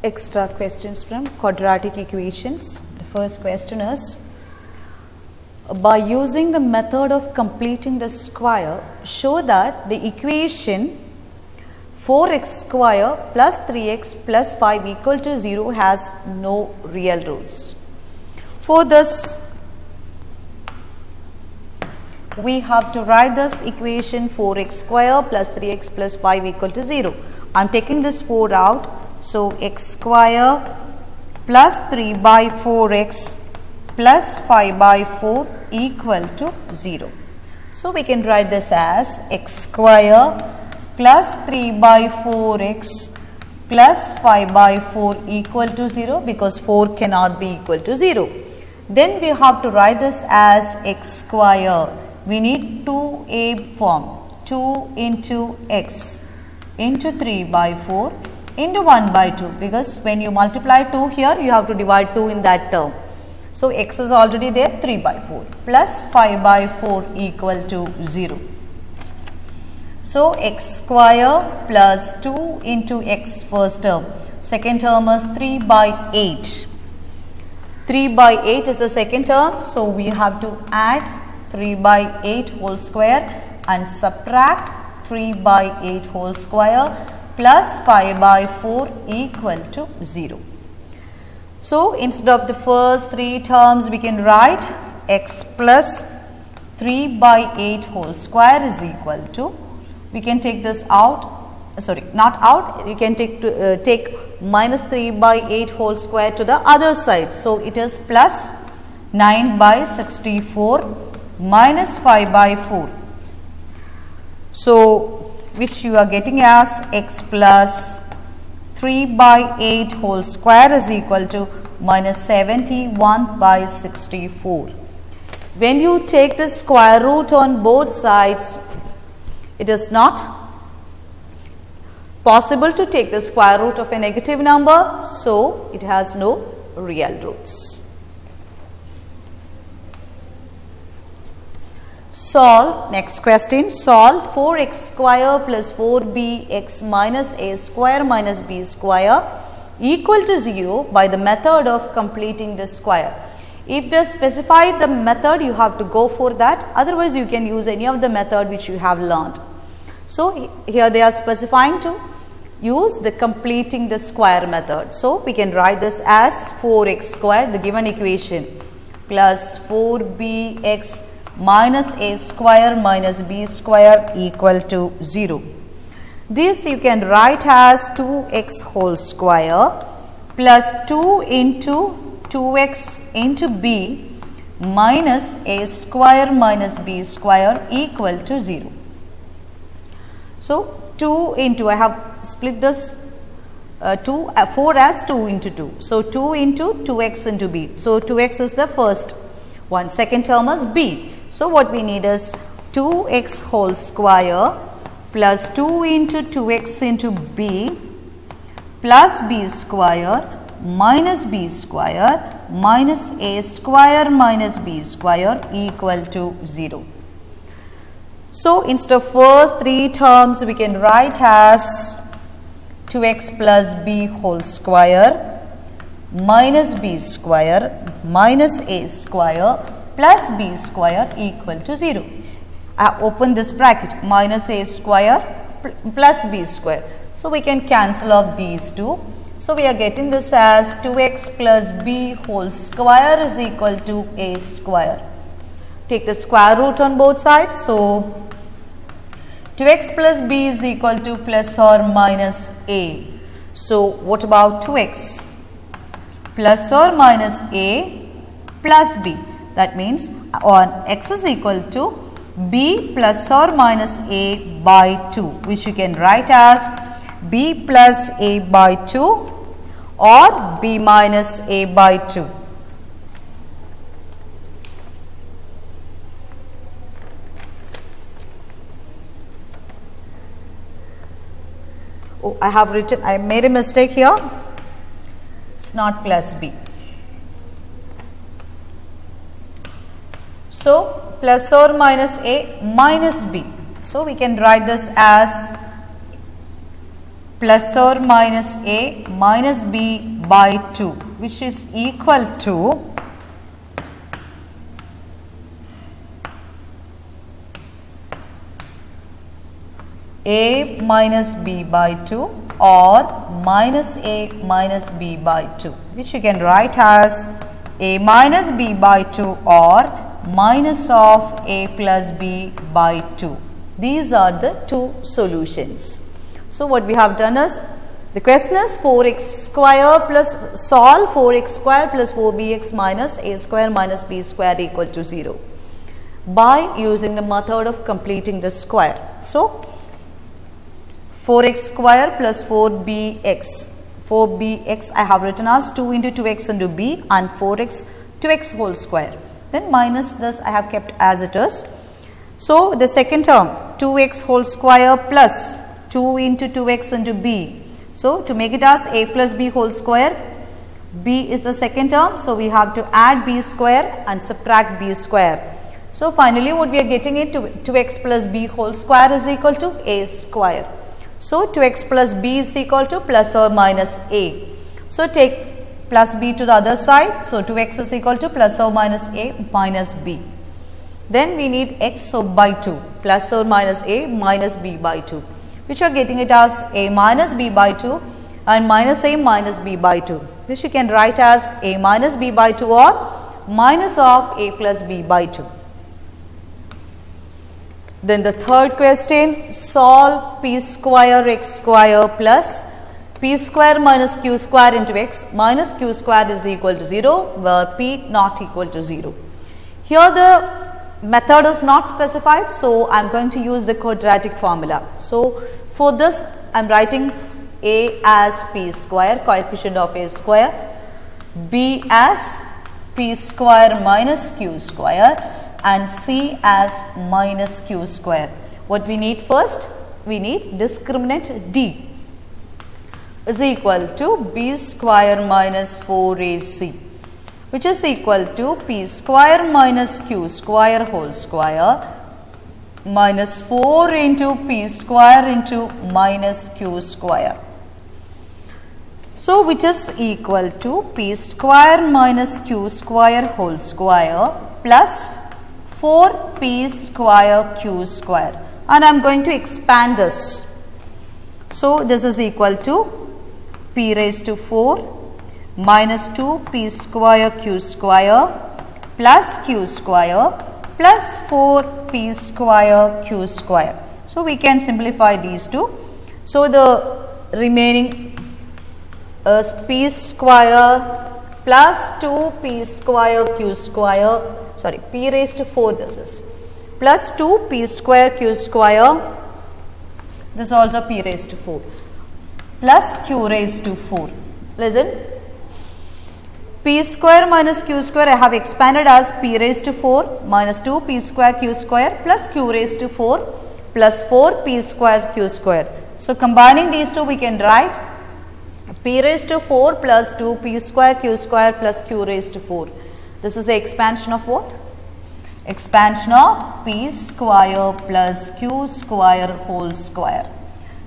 extra questions from quadratic equations. The first question is, by using the method of completing the square, show that the equation 4x square plus 3x plus 5 equal to 0 has no real roots. For this, we have to write this equation 4x square plus 3x plus 5 equal to 0. I am taking this 4 out. So, x square plus 3 by 4x plus 5 by 4 equal to 0. So, we can write this as x square plus 3 by 4x plus 5 by 4 equal to 0, because 4 cannot be equal to 0. Then we have to write this as x square. We need 2a form, 2 into x into 3 by 4 into 1 by 2, because when you multiply 2 here, you have to divide 2 in that term. So, x is already there, 3 by 4 plus 5 by 4 equal to 0. So, x square plus 2 into x first term, second term is 3 by 8. 3 by 8 is the second term, so we have to add 3 by 8 whole square and subtract 3 by 8 whole square plus 5 by 4 equal to 0. So, instead of the first 3 terms, we can write x plus 3 by 8 whole square is equal to, we can take this out, not out, you can take minus 3 by 8 whole square to the other side. So, it is plus 9 by 64 minus 5 by 4. So, which you are getting as x plus 3 by 8 whole square is equal to minus 71 by 64. When you take the square root on both sides, it is not possible to take the square root of a negative number, so it has no real roots. Solve, next question, solve 4x square plus 4bx minus a square minus b square equal to 0 by the method of completing the square. If they specify the method, you have to go for that, otherwise you can use any of the method which you have learned. So, here they are specifying to use the completing the square method. So, we can write this as 4x square, the given equation, plus 4bx minus a square minus b square equal to 0. This you can write as 2x whole square plus 2 into 2x into b minus a square minus b square equal to 0. So, 2 into, I have split this 4 as 2 into 2. So, 2 into 2x into b. So, 2x is the first one, second term is b. So, what we need is 2x whole square plus 2 into 2x into b plus b square minus b square minus a square minus b square equal to 0. So, instead of first 3 terms, we can write as 2x plus b whole square minus b square minus a square plus b square equal to 0. I open this bracket, minus a square plus b square. So, we can cancel off these two. So, we are getting this as 2x plus b whole square is equal to a square. Take the square root on both sides. So, 2x plus b is equal to plus or minus a. So, what about 2x? Plus or minus a plus b. That means, on x is equal to b plus or minus a by 2, which you can write as b plus a by 2 or b minus a by 2. Oh, I have written, I made a mistake here. It's not plus b. So, plus or minus a minus b. So, we can write this as plus or minus a minus b by 2, which is equal to a minus b by 2 or minus a minus b by 2, which you can write as a minus b by 2 or minus of a plus b by 2. These are the two solutions. So what we have done is, the question is 4x square plus solve 4x square plus 4bx minus a square minus b square equal to 0 by using the method of completing the square. So 4x square plus 4bx. 4bx I have written as 2 into 2x into b and 4x 2x whole square. Then minus this I have kept as it is. So the second term 2x whole square plus 2 into 2x into b. So to make it as a plus b whole square, b is the second term. So we have to add b square and subtract b square. So finally what we are getting it to 2x plus b whole square is equal to a square. So 2x plus b is equal to plus or minus a. So take plus b to the other side. So 2x is equal to plus or minus a minus b. Then we need x, so by 2 plus or minus a minus b by 2, which are getting it as a minus b by 2 and minus a minus b by 2, which you can write as a minus b by 2 or minus of a plus b by 2. Then the third question, solve p square x square plus p square minus q square into x minus q square is equal to 0, where p not equal to 0. Here the method is not specified, so I am going to use the quadratic formula. So for this I am writing a as p square, coefficient of a square, b as p square minus q square, and c as minus q square. What we need first? We need discriminant d is equal to b square minus 4ac, which is equal to p square minus q square whole square minus 4 into p square into minus q square. So which is equal to p square minus q square whole square plus 4p square q square, and I am going to expand this. So this is equal to p raised to 4 minus 2p square q square plus q square plus 4p square q square. So we can simplify these two. So the remaining is p square plus 2p square q square, sorry, p raised to 4 this is, plus 2p square q square, this is also p raised to 4, plus q raised to 4. Listen, p square minus q square I have expanded as p raised to 4 minus 2p square q square plus q raised to 4 plus 4p square q square. So combining these two we can write p raised to 4 plus 2p square q square plus q raised to 4. This is the expansion of what? Expansion of p square plus q square whole square.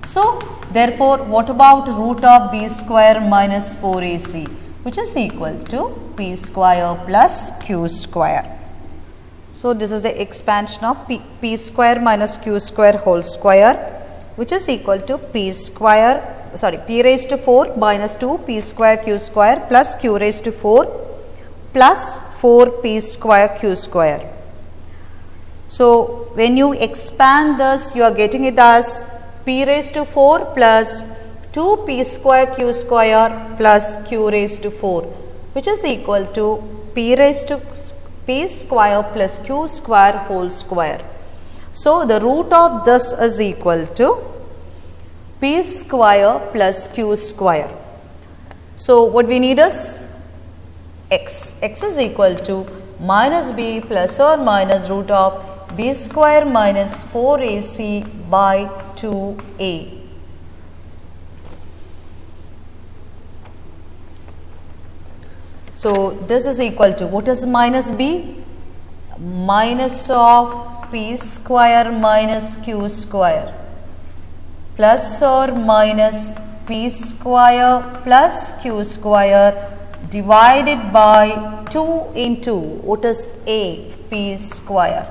So therefore what about root of b square minus 4ac, which is equal to p square plus q square. So this is the expansion of p square minus q square whole square, which is equal to p square, sorry, p raised to 4 minus 2p square q square plus q raised to 4 plus 4p square q square. So when you expand this, you are getting it as p raised to 4 plus 2p square q square plus q raised to 4, which is equal to p raised to p square plus q square whole square. So the root of this is equal to p square plus q square. So what we need is x. X is equal to minus b plus or minus root of b square minus 4ac by 2a. So this is equal to, what is minus b? Minus of p square minus q square plus or minus p square plus q square divided by 2 into what is a, p square.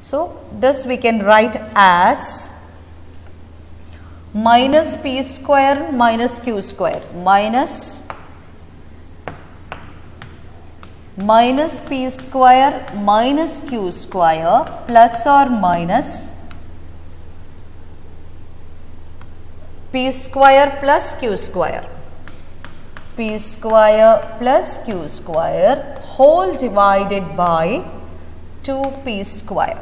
So, this we can write as minus p square minus q square minus p square minus q square plus or minus p square plus q square, p square plus q square whole divided by 2p square,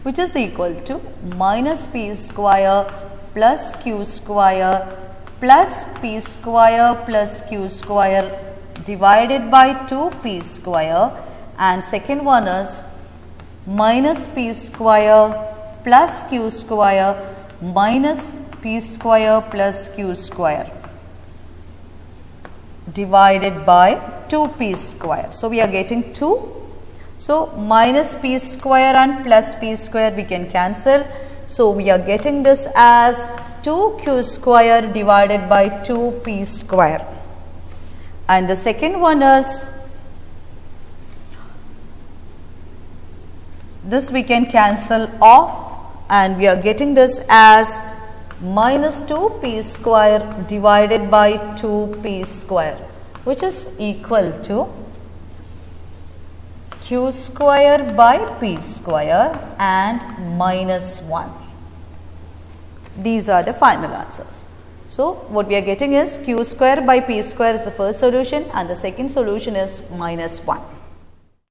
which is equal to minus p square plus q square plus p square plus q square divided by 2p square, and second one is minus p square plus q square minus p square plus q square divided by 2p square. So, we are getting 2. So, minus p square and plus p square we can cancel. So, we are getting this as 2q square divided by 2p square. And the second one is, this we can cancel off and we are getting this as minus 2p square divided by 2p square, which is equal to q square by p square and minus 1. These are the final answers. So, what we are getting is q square by p square is the first solution and the second solution is minus 1.